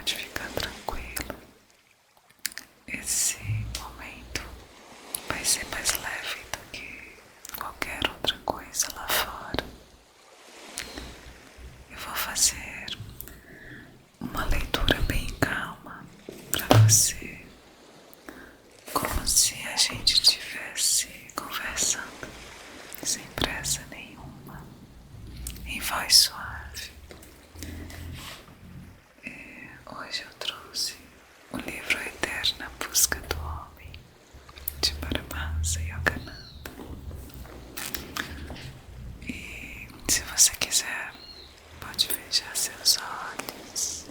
pode ficar tranquilo. Esse momento vai ser mais leve do que qualquer outra coisa lá fora. Eu vou fazer uma leitura bem calma para você, como se a gente estivesse conversando, sem pressa nenhuma, em voz suave. Hoje eu trouxe o livro Eterna Busca do Homem, de Paramahansa Yogananda. E se você quiser, pode fechar seus olhos,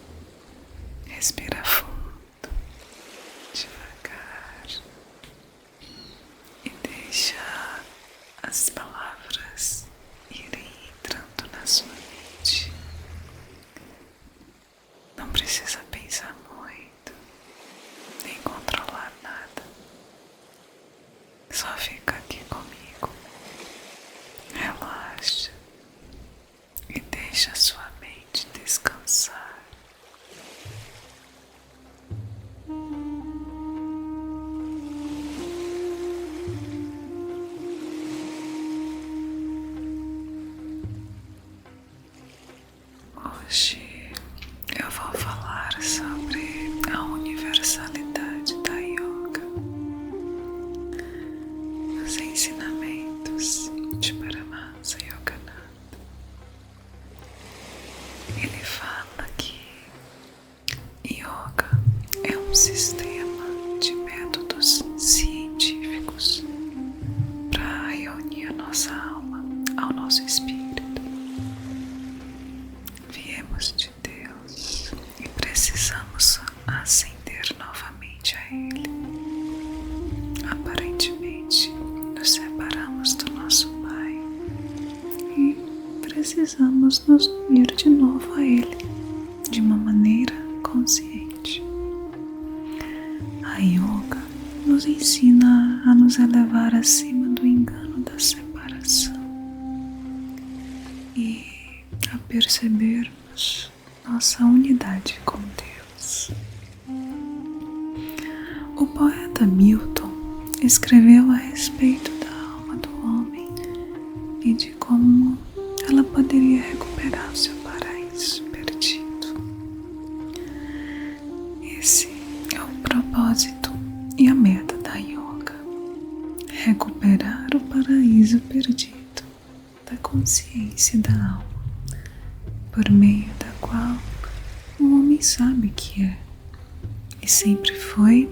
respira fundo, devagar, e deixa as palavras irem entrando na sua mente. Não precisa pensar muito, nem controlar nada. Só fica aqui comigo. Relaxa e deixa a sua mente descansar. Hoje eu vou falar sobre a universalidade da yoga, os ensinamentos de Paramahansa Yogananda. Ele fala que yoga é um sistema de métodos científicos para reunir a nossa alma ao nosso espírito. Viemos de Deus e precisamos ascender novamente a Ele. Aparentemente, nos separamos do nosso Pai e precisamos nos unir de novo a Ele, de uma maneira consciente. A yoga nos ensina a nos elevar acima do engano da separação e a percebermos nossa unidade com Deus. O poeta Milton escreveu a respeito da alma do homem e de como ela poderia recuperar o seu paraíso perdido. Esse é o propósito e a meta da yoga: recuperar o paraíso perdido da consciência da alma, por meio da qual o homem sabe que é e sempre foi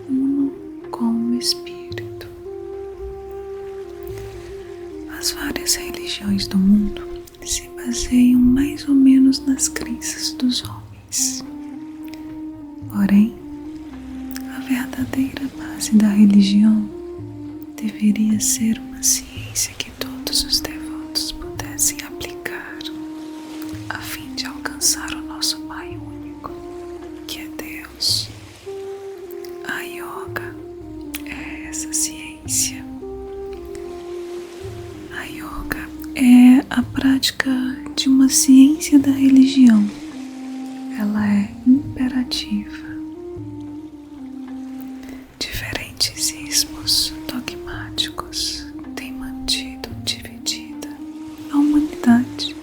uno com o Espírito. As várias religiões do mundo se baseiam mais ou menos nas crenças dos homens. Porém, a verdadeira base da religião deveria ser uma ciência que todos os devotos pudessem aplicar, a fim de alcançar o nosso Pai único, que é Deus. A yoga é essa ciência. A yoga é a prática de uma ciência da religião. Ela é imperativa. Diferentes ismos dogmáticos têm mantido dividida a humanidade,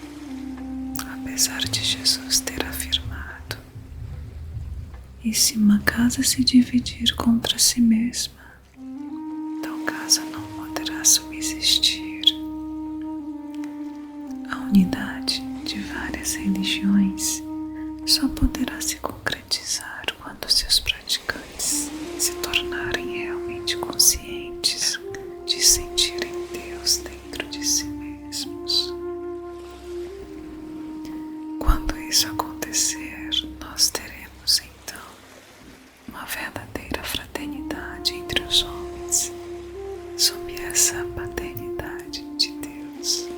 apesar de Jesus ter afirmado: e se uma casa se dividir contra si mesma, tal casa não poderá subsistir. A unidade de várias religiões só poderá se concretizar quando seus praticantes se tornarem realmente conscientes de sentirem Deus dentro de si mesmos. Quando isso acontecer, nós teremos então uma verdadeira fraternidade entre os homens, sob essa paternidade de Deus.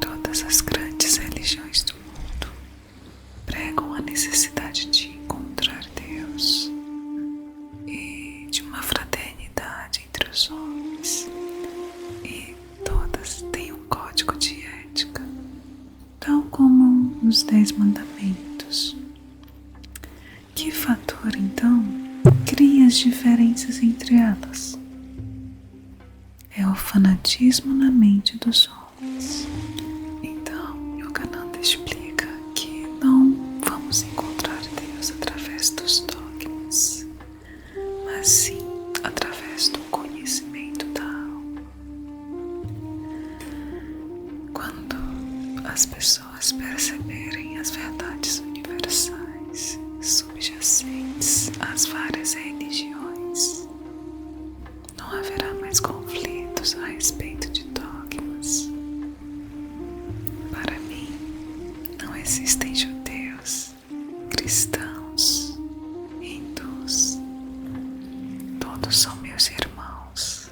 Todas as grandes religiões do mundo pregam a necessidade de encontrar Deus e de uma fraternidade entre os homens, e todas têm um código de ética, tal como os 10 mandamentos. Que fator, então, cria as diferenças entre elas? É o fanatismo na mente dos homens. Então, Yogananda explica que não vamos encontrar Deus através dos dogmas, mas sim através do conhecimento da alma. Quando as pessoas perceberem as verdades universais subjacentes às várias religiões, não haverá mais conflitos a respeito de dogmas. Para mim, não existem judeus, cristãos, hindus. Todos são meus irmãos.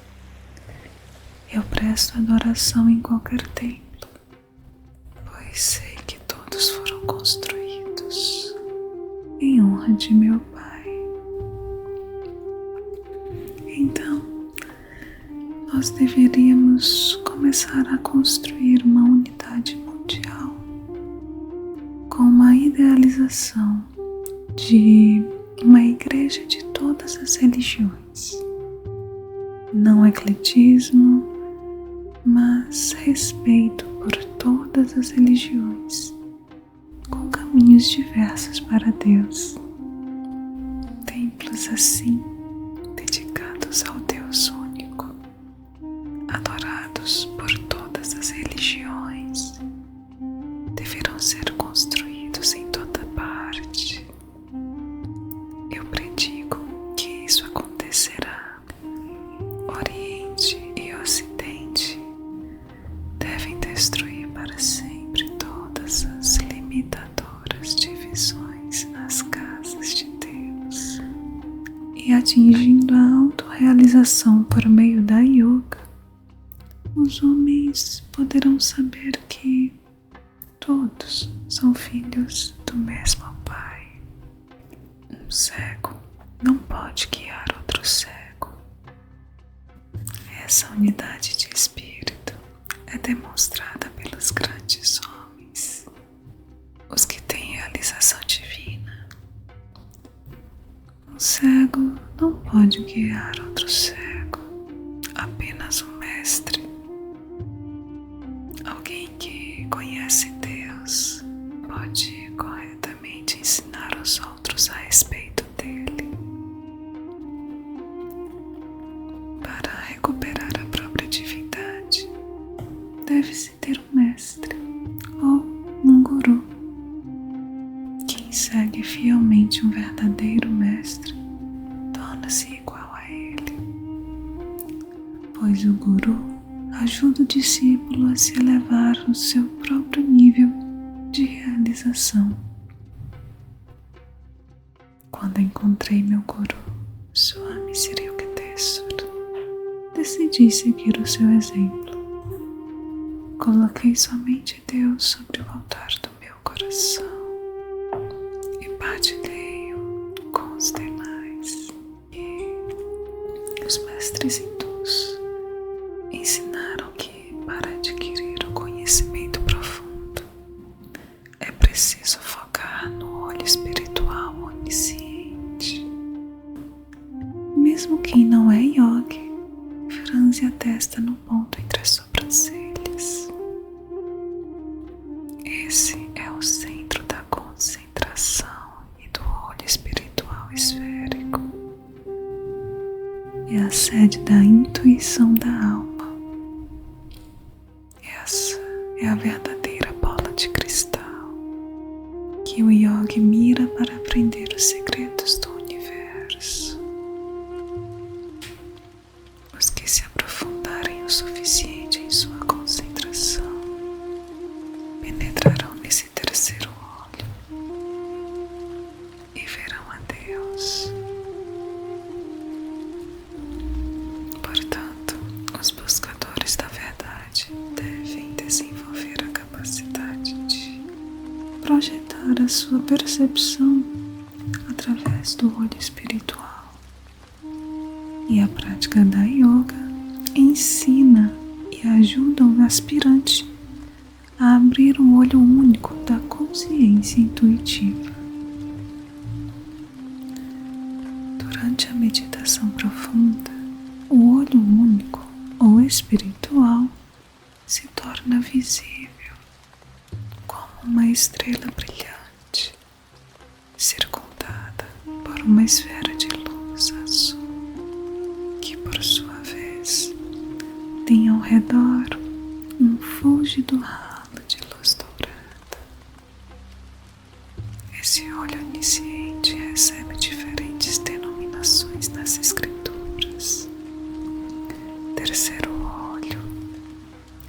Eu presto adoração em qualquer templo, pois sei que todos foram construídos em honra de meu Pai. Então, nós deveríamos começar a construir uma unidade mundial com uma idealização de uma igreja de todas as religiões. Não ecletismo, mas respeito por todas as religiões, com caminhos diversos para Deus. Templos assim, dedicados ao Deus único, adorados por todas as religiões, deverão ser construídos em toda parte. Eu predigo que isso acontecerá. Oriente e Ocidente devem destruir para sempre todas as limitadoras divisões nas casas de Deus. E atingindo a autorrealização por meio da yoga, os homens poderão saber que todos são filhos do mesmo Pai. Um cego não pode guiar outro cego. Essa unidade de espírito é demonstrada pelos grandes homens, os que têm realização divina. Um cego não pode guiar outro cego, apenas um mestre. Alguém que conhece Deus pode corretamente ensinar os outros a respeito dele. Para recuperar a própria divindade, deve-se ter um mestre ou um guru. Quem segue fielmente um verdadeiro mestre torna-se igual a ele, pois o guru ajuda o discípulo a se elevar no seu próprio nível de realização. Quando encontrei meu guru, Swami Sri Yukteswar, decidi seguir o seu exemplo. Coloquei somente Deus sobre o altar do meu coração e partilhei-o com os demais. E os mestres hindus ensinaram que para adquirir o conhecimento profundo é preciso focar no olho espiritual onisciente. Mesmo quem não é yogi, franze a testa no ponto entre as sobrancelhas. Esse é o centro da concentração e do olho espiritual esférico. É a sede da intuição da alma. Essa é a verdadeira bola de cristal que o yogi mira para aprender os segredos do universo. Os que se aprofundarem o suficiente em sua concentração penetrarão nesse terceiro olho e verão a Deus. Portanto, os buscadores da verdade devem desenvolver a capacidade de projetar a sua percepção através do olho espiritual. E a prática da yoga ensina e ajuda o aspirante a abrir o olho único da consciência consciência intuitiva. Durante a meditação profunda, o olho único ou espiritual se torna visível como uma estrela brilhante, circundada por uma esfera de luz azul, que por sua vez tem ao redor um fúlgido ralo de luz dourada. Esse olho onisciente recebe diferentes denominações nas escrituras: terceiro olho,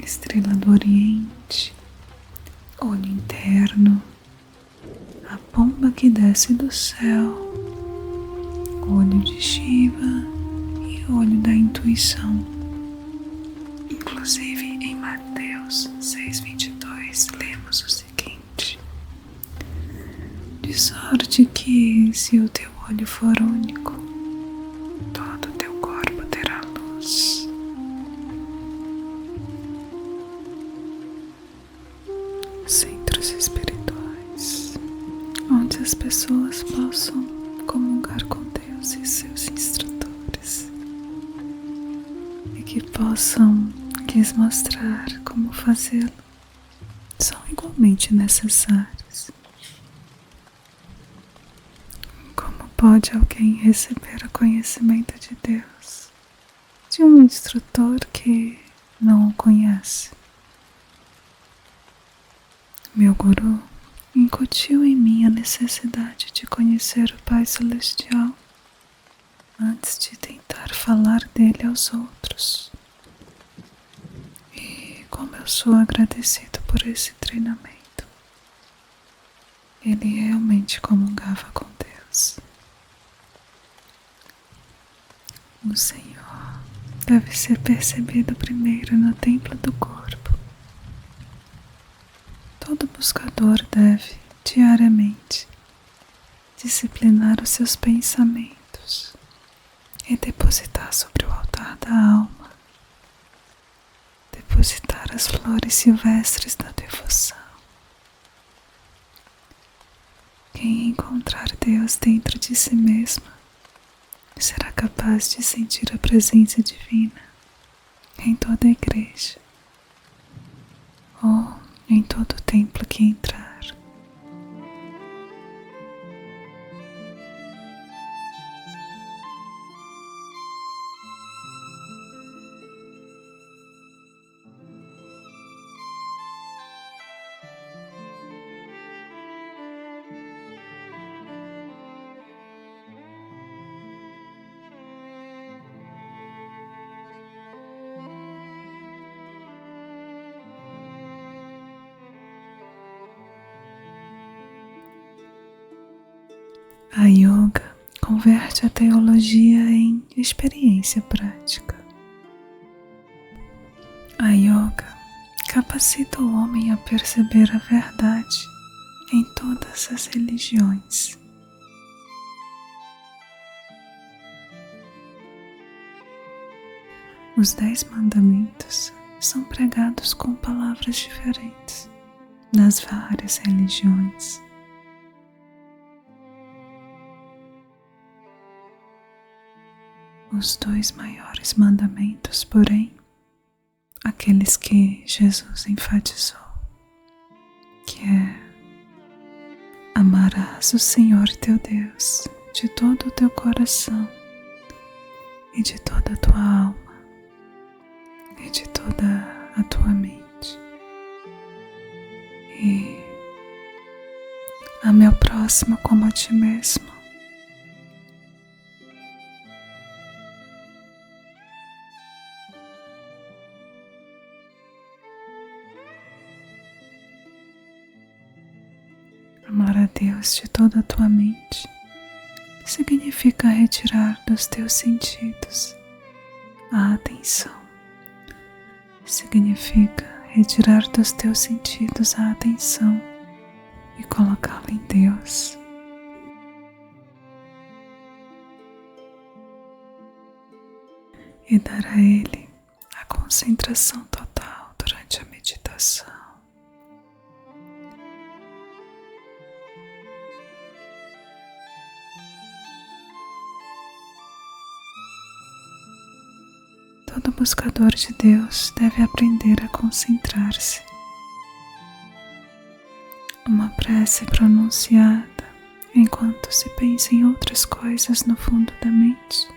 estrela do Oriente, olho interno, a pomba que desce do céu, olho de Shiva e olho da intuição. Inclusive em Mateus 6,22 lemos o seguinte: de sorte que, se o teu olho for único, todo o teu corpo terá luz. Centros espirituais, onde as pessoas possam comungar com Deus e seus instrutores, e que possam lhes mostrar como fazê-lo, são igualmente necessários. Como pode alguém receber o conhecimento de Deus de um instrutor que não o conhece? Meu guru incutiu em mim a necessidade de conhecer o Pai Celestial antes de tentar falar dele aos outros. E como eu sou agradecido por esse treinamento. Ele realmente comungava com Deus. O Senhor deve ser percebido primeiro no templo do corpo. Todo buscador deve, diariamente, disciplinar os seus pensamentos e depositar sobre o altar da alma, depositar as flores silvestres da devoção. Quem encontrar Deus dentro de si mesmo será capaz de sentir a presença divina em toda a igreja ou em todo o templo que entrar. A yoga converte a teologia em experiência prática. A yoga capacita o homem a perceber a verdade em todas as religiões. Os 10 mandamentos são pregados com palavras diferentes nas várias religiões. Os 2 maiores mandamentos, porém, aqueles que Jesus enfatizou, que é: amarás o Senhor teu Deus de todo o teu coração e de toda a tua alma e de toda a tua mente, e ame ao próximo como a ti mesmo. Amar a Deus de toda a tua mente significa retirar dos teus sentidos a atenção. Significa retirar dos teus sentidos a atenção e colocá-la em Deus. E dar a Ele a concentração total durante a meditação. Todo buscador de Deus deve aprender a concentrar-se. Uma prece pronunciada enquanto se pensa em outras coisas no fundo da mente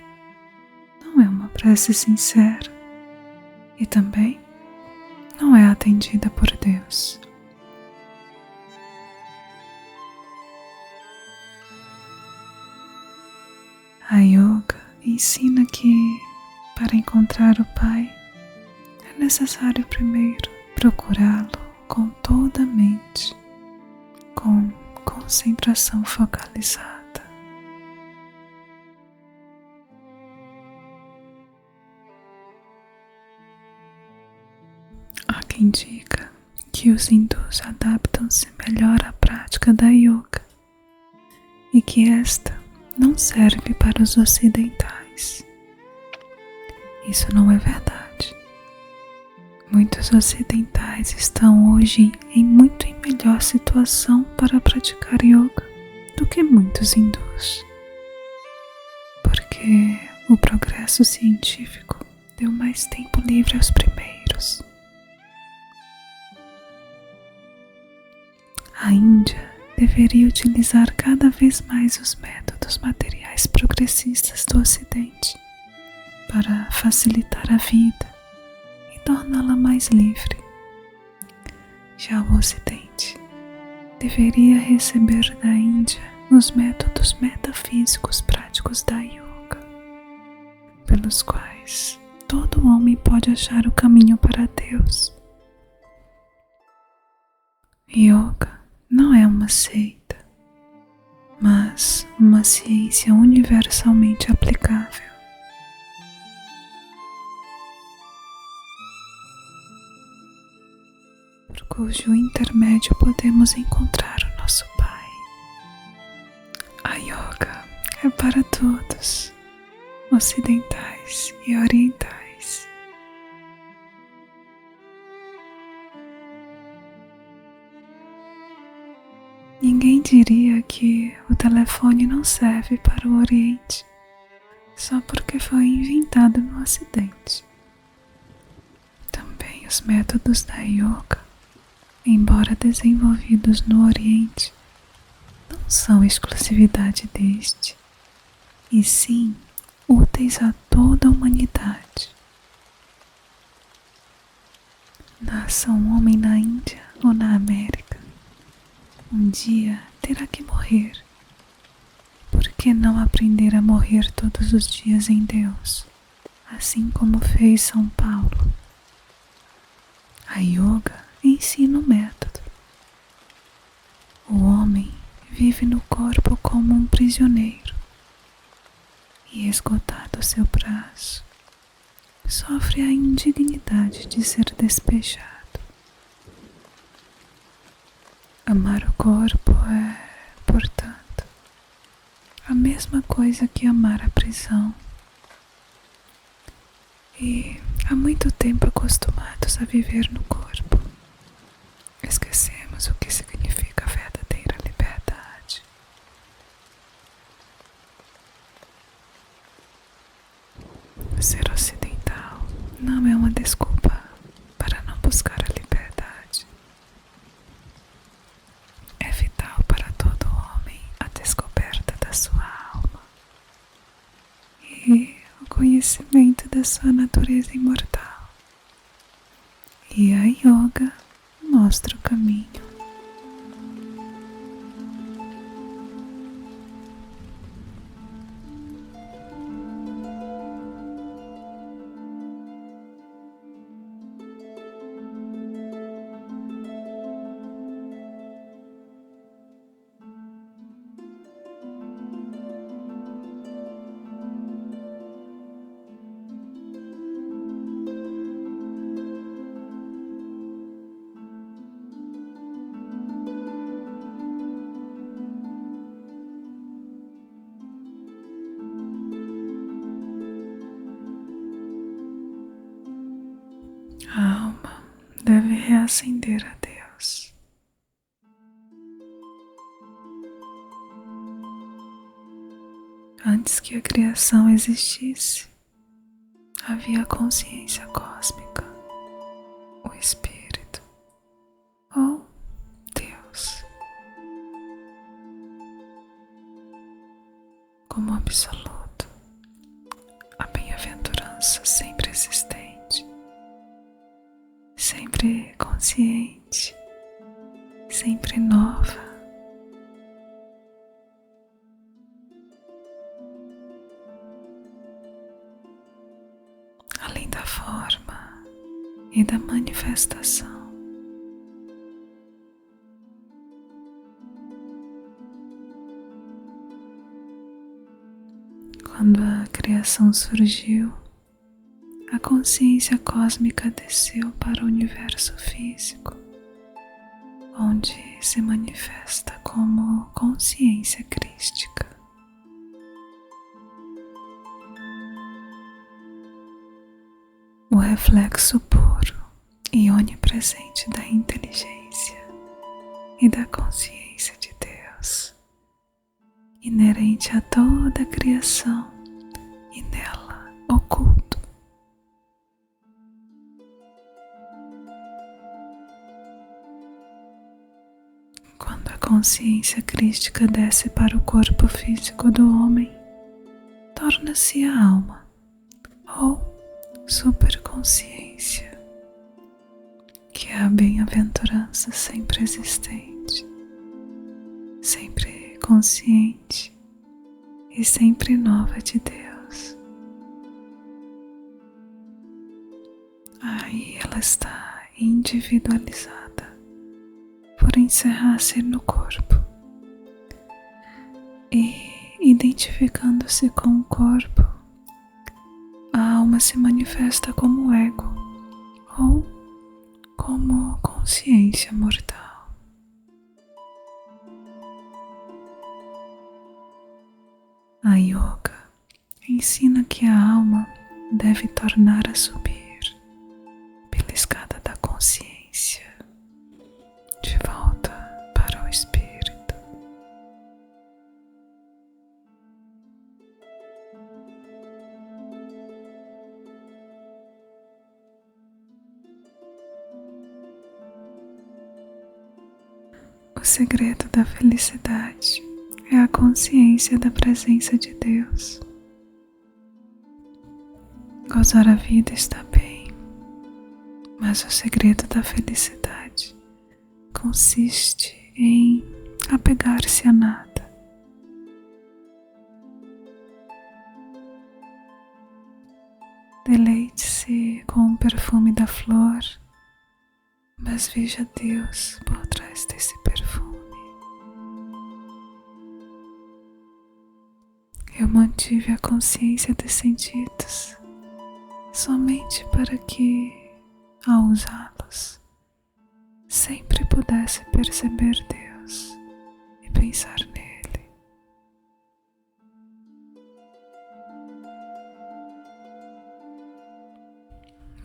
não é uma prece sincera e também não é atendida por Deus. A yoga ensina que, para encontrar o Pai, é necessário primeiro procurá-lo com toda a mente, com concentração focalizada. Há quem diga que os hindus adaptam-se melhor à prática da yoga e que esta não serve para os ocidentais. Isso não é verdade. Muitos ocidentais estão hoje em muito melhor situação para praticar yoga do que muitos hindus, porque o progresso científico deu mais tempo livre aos primeiros. A Índia deveria utilizar cada vez mais os métodos materiais progressistas do Ocidente para facilitar a vida e torná-la mais livre. Já o Ocidente deveria receber da Índia os métodos metafísicos práticos da yoga, pelos quais todo homem pode achar o caminho para Deus. Yoga não é uma seita, mas uma ciência universalmente aplicável. Por cujo intermédio podemos encontrar o nosso Pai. A yoga é para todos, ocidentais e orientais. Ninguém diria que o telefone não serve para o Oriente só porque foi inventado no Ocidente. Também os métodos da yoga, embora desenvolvidos no Oriente, não são exclusividade deste, e sim úteis a toda a humanidade. Nasça um homem na Índia ou na América, um dia terá que morrer. Por que não aprender a morrer todos os dias em Deus, assim como fez São Paulo? A yoga ensina o método. O homem vive no corpo como um prisioneiro e, esgotado seu prazo, sofre a indignidade de ser despejado. Amar o corpo é, portanto, a mesma coisa que amar a prisão. E há muito tempo acostumados a viver no corpo, esquecemos o que significa a verdadeira liberdade. Ser ocidental não é uma desculpa para não buscar a liberdade. É vital para todo homem a descoberta da sua alma e o conhecimento da sua natureza imortal. E a yoga mostra o caminho. A alma deve reacender a Deus. Antes que a criação existisse, havia a consciência cósmica, o Espírito ou Deus, como absoluto, a bem-aventurança sempre existente, sempre consciente, sempre nova. Além da forma e da manifestação. Quando a criação surgiu, a consciência cósmica desceu para o universo físico, onde se manifesta como consciência crística. O reflexo puro e onipresente da inteligência e da consciência de Deus, inerente a toda a criação e nela oculto. Quando a consciência crística desce para o corpo físico do homem, torna-se a alma ou superconsciência, que é a bem-aventurança sempre existente, sempre consciente e sempre nova de Deus. Aí ela está individualizada por encerrar-se no corpo e, identificando-se com o corpo, a alma se manifesta como ego ou como consciência mortal. A yoga ensina que a alma deve tornar a subir pela escada da consciência, de volta para o espírito. O segredo da felicidade é a consciência da presença de Deus. Gozar a vida está bem, mas o segredo da felicidade consiste em apegar-se a nada. Deleite-se com o perfume da flor, mas veja Deus por trás desse perfume. Eu mantive a consciência dos sentidos somente para que, ao usá-los, sempre pudesse perceber Deus e pensar nele.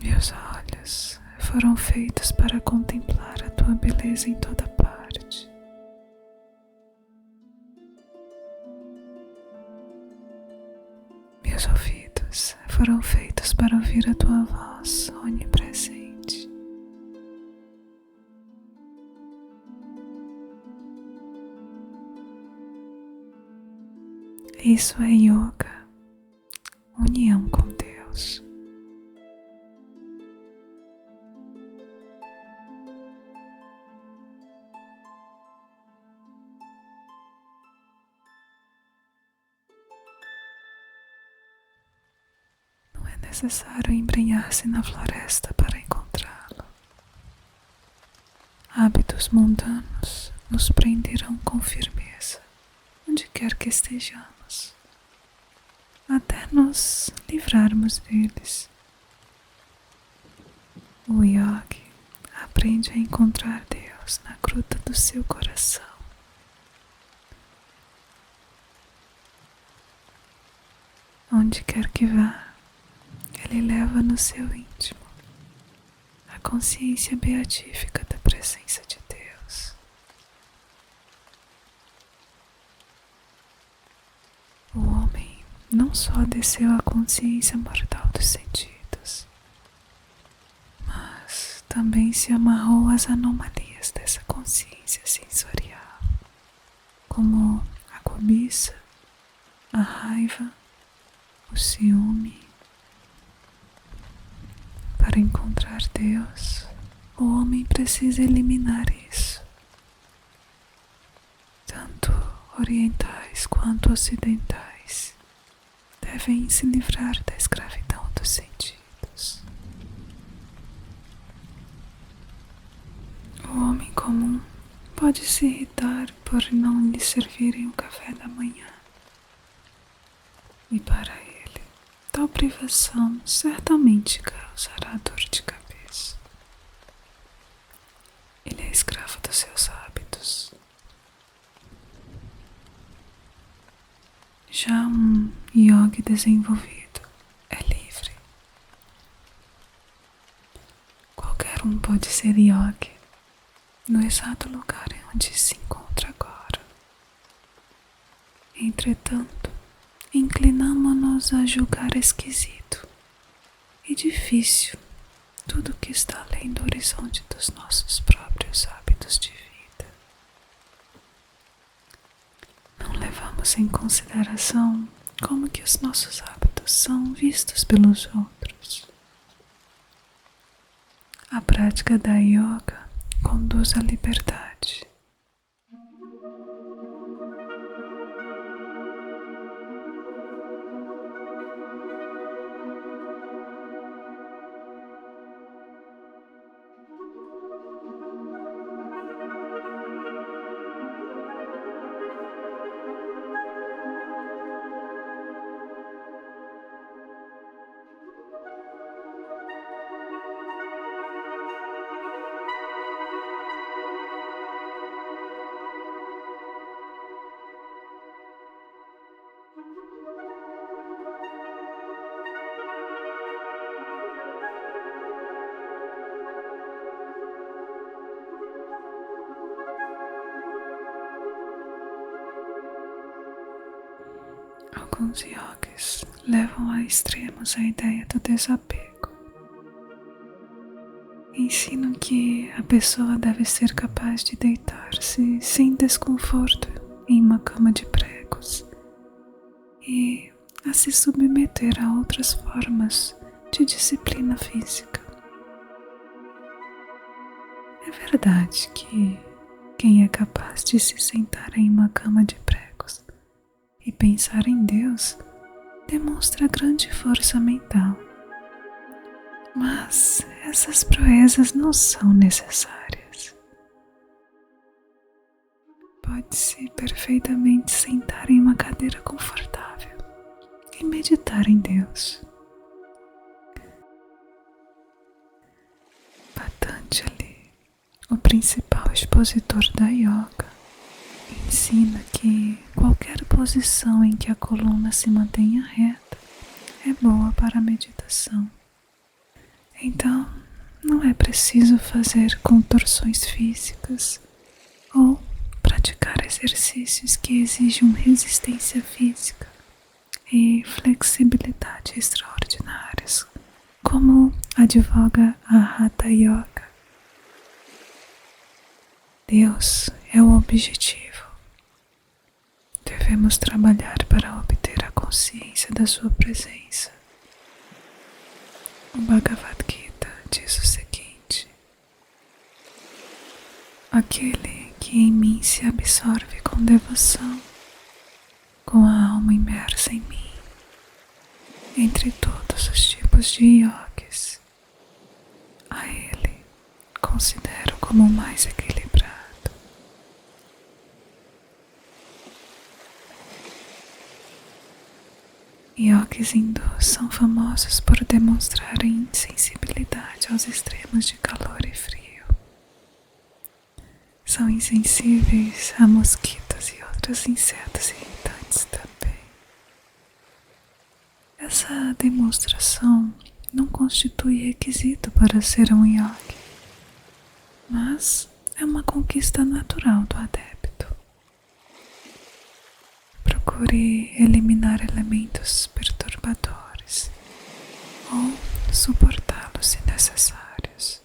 Meus olhos foram feitos para contemplar a tua beleza em toda parte. Meus ouvidos foram feitos para ouvir a tua voz onipresente. Isso é yoga, união com Deus. É necessário embrenhar-se na floresta para encontrá-lo. Hábitos mundanos nos prenderão com firmeza, onde quer que estejamos, até nos livrarmos deles. O yogi aprende a encontrar Deus na gruta do seu coração. Onde quer que vá, ele leva no seu íntimo a consciência beatífica da presença de Deus. O homem não só desceu à consciência mortal dos sentidos, também se amarrou às anomalias dessa consciência sensorial, como a cobiça, a raiva, o ciúme. Para encontrar Deus, o homem precisa eliminar isso. Tanto orientais quanto ocidentais devem se livrar da escravidão dos sentidos. O homem comum pode se irritar por não lhe servirem o café da manhã. E para ele, tal privação certamente causará dor de cabeça. Ele é escravo dos seus hábitos. Já um yogi desenvolvido é livre. Qualquer um pode ser yogi no exato lugar onde se encontra agora. Entretanto, inclinamo-nos a julgar esquisito e difícil tudo que está além do horizonte dos nossos próprios hábitos de vida. Não levamos em consideração como que os nossos hábitos são vistos pelos outros. A prática da yoga conduz à liberdade. Alguns yogis levam a extremos a ideia do desapego. Ensinam que a pessoa deve ser capaz de deitar-se sem desconforto em uma cama de pregos e a se submeter a outras formas de disciplina física. É verdade que quem é capaz de se sentar em uma cama de pregos e pensar em Deus demonstra grande força mental. Mas essas proezas não são necessárias. Pode-se perfeitamente sentar em uma cadeira confortável e meditar em Deus. Patanjali, o principal expositor da yoga, ensina que qualquer posição em que a coluna se mantenha reta é boa para a meditação. Então, não é preciso fazer contorções físicas ou praticar exercícios que exijam resistência física e flexibilidade extraordinárias, como advoga a Hatha Yoga. Deus é o objetivo. Devemos trabalhar para obter a consciência da sua presença. O Bhagavad Gita diz o seguinte: aquele que em mim se absorve com devoção, com a alma imersa em mim, entre todos os tipos de yogis, a ele considero como o mais equilibrado. Yogis hindus são famosos por demonstrarem insensibilidade aos extremos de calor e frio. São insensíveis a mosquitos e outros insetos irritantes também. Essa demonstração não constitui requisito para ser um yogi, mas é uma conquista natural do adepto. Procure eliminar elementos perturbadores ou suportá-los se necessários.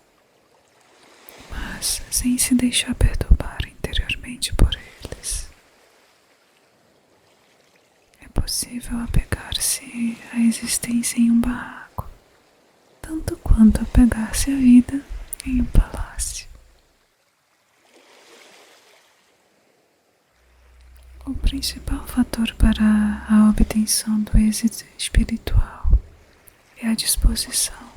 deixar perturbar interiormente por eles. É possível apegar-se à existência em um barraco, tanto quanto apegar-se à vida em um palácio. O principal fator para a obtenção do êxito espiritual é a disposição.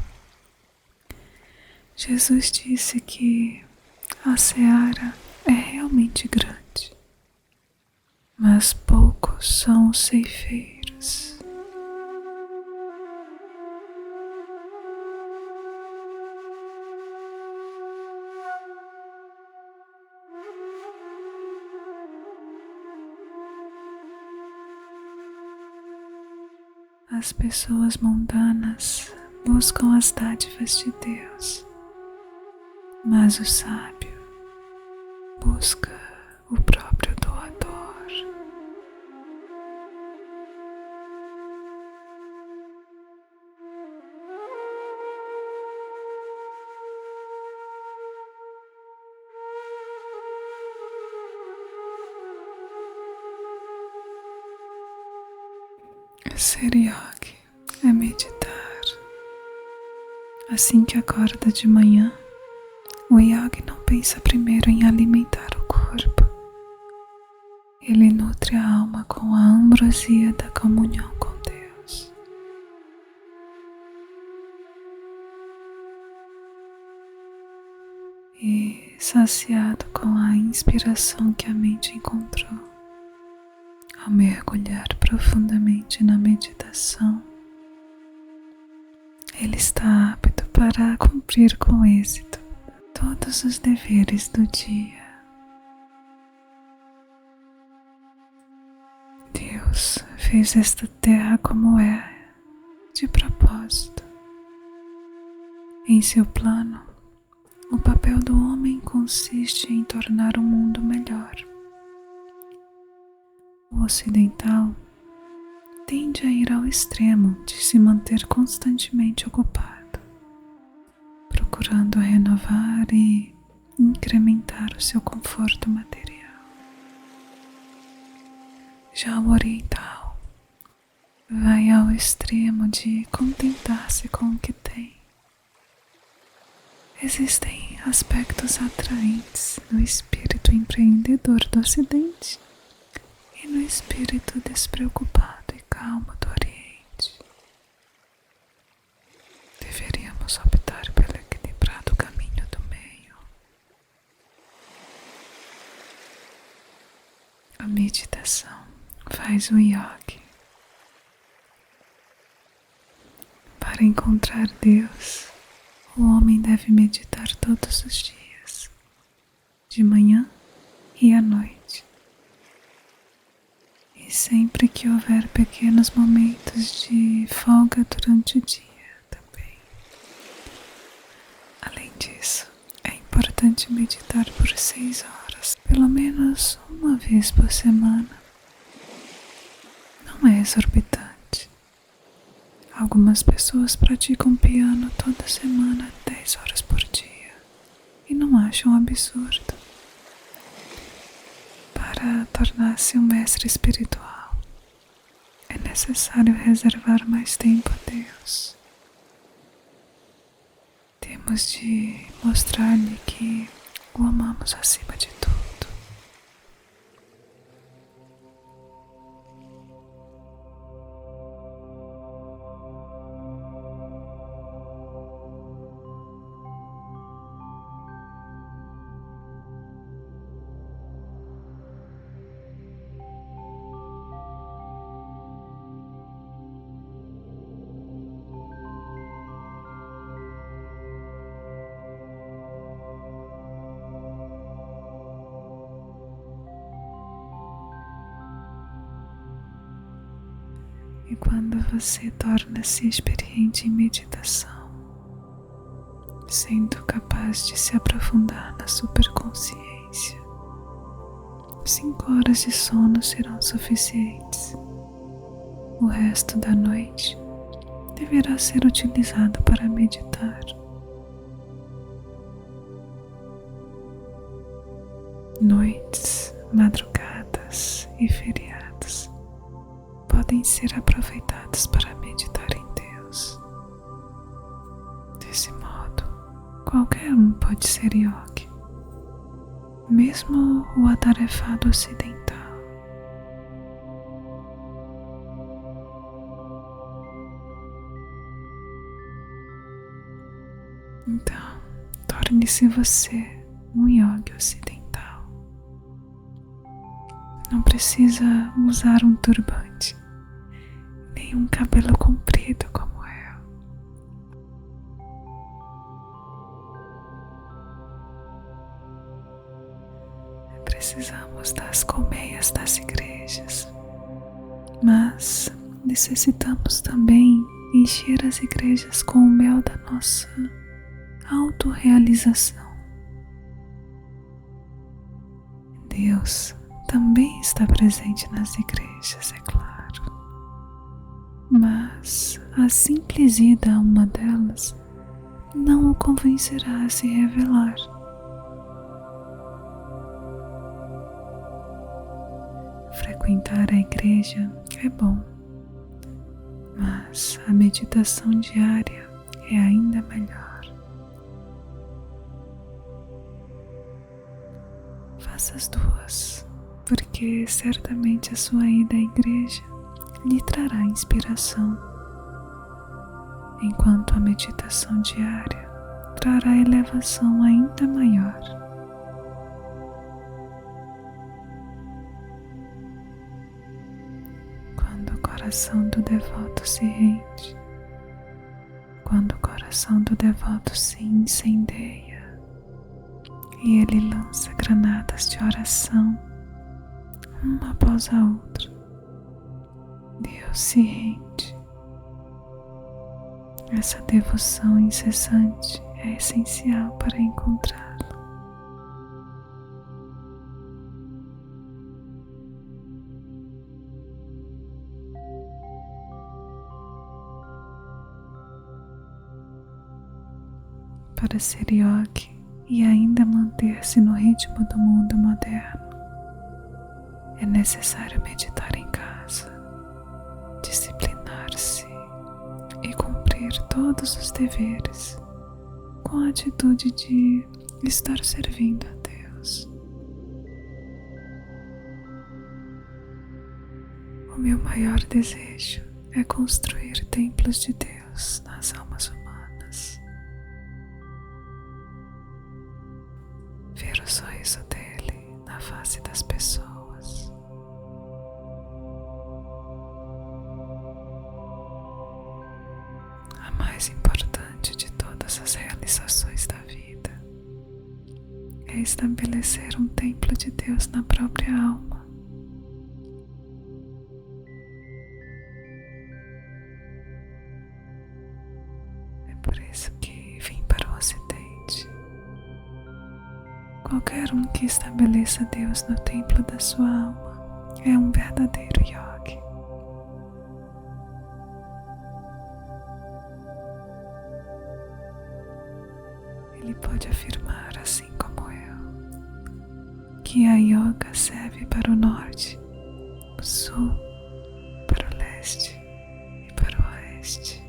Jesus disse que a seara é realmente grande, mas poucos são os ceifeiros. As pessoas mundanas buscam as dádivas de Deus, mas o sábio busca o próprio doador. Ser yogi é meditar. Assim que acorda de manhã, o yogi não pensa primeiro em alimentar o corpo. Ele nutre a alma com a ambrosia da comunhão com Deus. E, saciado com a inspiração que a mente encontrou, ao mergulhar profundamente na meditação, ele está apto para cumprir com êxito todos os deveres do dia. Deus fez esta terra como é, de propósito. Em seu plano, o papel do homem consiste em tornar o mundo melhor. O ocidental tende a ir ao extremo de se manter constantemente ocupado, procurando renovar e incrementar o seu conforto material. Já o oriental vai ao extremo de contentar-se com o que tem. Existem aspectos atraentes no espírito empreendedor do Ocidente e no espírito despreocupado e calmo do Oriente. Deveríamos optar pelo equilibrado caminho do meio. A meditação faz o yogi. Para encontrar Deus, o homem deve meditar todos os dias, de manhã e à noite. E sempre que houver pequenos momentos de folga durante o dia também. Além disso, é importante meditar por 6 horas, pelo menos uma vez por semana. Não é exorbitante. Algumas pessoas praticam piano toda semana 10 horas por dia e não acham absurdo. Para tornar-se um mestre espiritual, é necessário reservar mais tempo a Deus. Temos de mostrar-lhe que o amamos acima de tudo. E quando você torna-se experiente em meditação, sendo capaz de se aprofundar na superconsciência, 5 horas de sono serão suficientes. O resto da noite deverá ser utilizado para meditar. Noites, madrugadas e feriados podem ser aproveitados para meditar em Deus. Desse modo, qualquer um pode ser yogi, mesmo o atarefado ocidental. Então, torne-se você um yogi ocidental. Não precisa usar um turbante, nem um cabelo comprido como eu. Precisamos das colmeias das igrejas, mas necessitamos também encher as igrejas com o mel da nossa autorrealização. Deus também está presente nas igrejas, é claro, mas a simples ida a uma delas não o convencerá a se revelar. Frequentar a igreja é bom, mas a meditação diária é ainda melhor. Faça as duas, porque certamente a sua ida à igreja lhe trará inspiração, enquanto a meditação diária trará elevação ainda maior. Quando o coração do devoto se rende, quando o coração do devoto se incendeia, e ele lança granadas de oração, uma após a outra, Deus se rende. Essa devoção incessante é essencial para encontrá-lo. Para ser yogi e ainda manter-se no ritmo do mundo moderno, é necessário meditar em casa, disciplinar-se e cumprir todos os deveres com a atitude de estar servindo a Deus. O meu maior desejo é construir templos de Deus nas almas humanas. Ver o sorriso dele na face das pessoas. A mais importante de todas as realizações da vida é estabelecer um templo de Deus na própria alma. É por isso que vim para o Ocidente. Qualquer um que estabeleça Deus no templo da sua alma é um verdadeiro yogi. Ele pode afirmar, assim como eu, que a yoga serve para o norte, o sul, para o leste e para o oeste,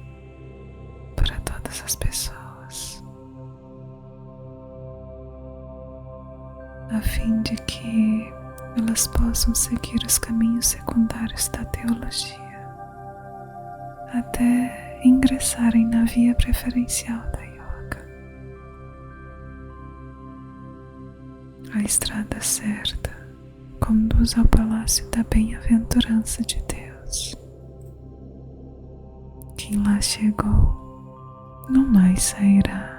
para todas as pessoas, a fim de que elas possam seguir os caminhos secundários da teologia até ingressarem na via preferencial da yoga. A estrada certa conduz ao palácio da bem-aventurança de Deus. Quem lá chegou não mais sairá.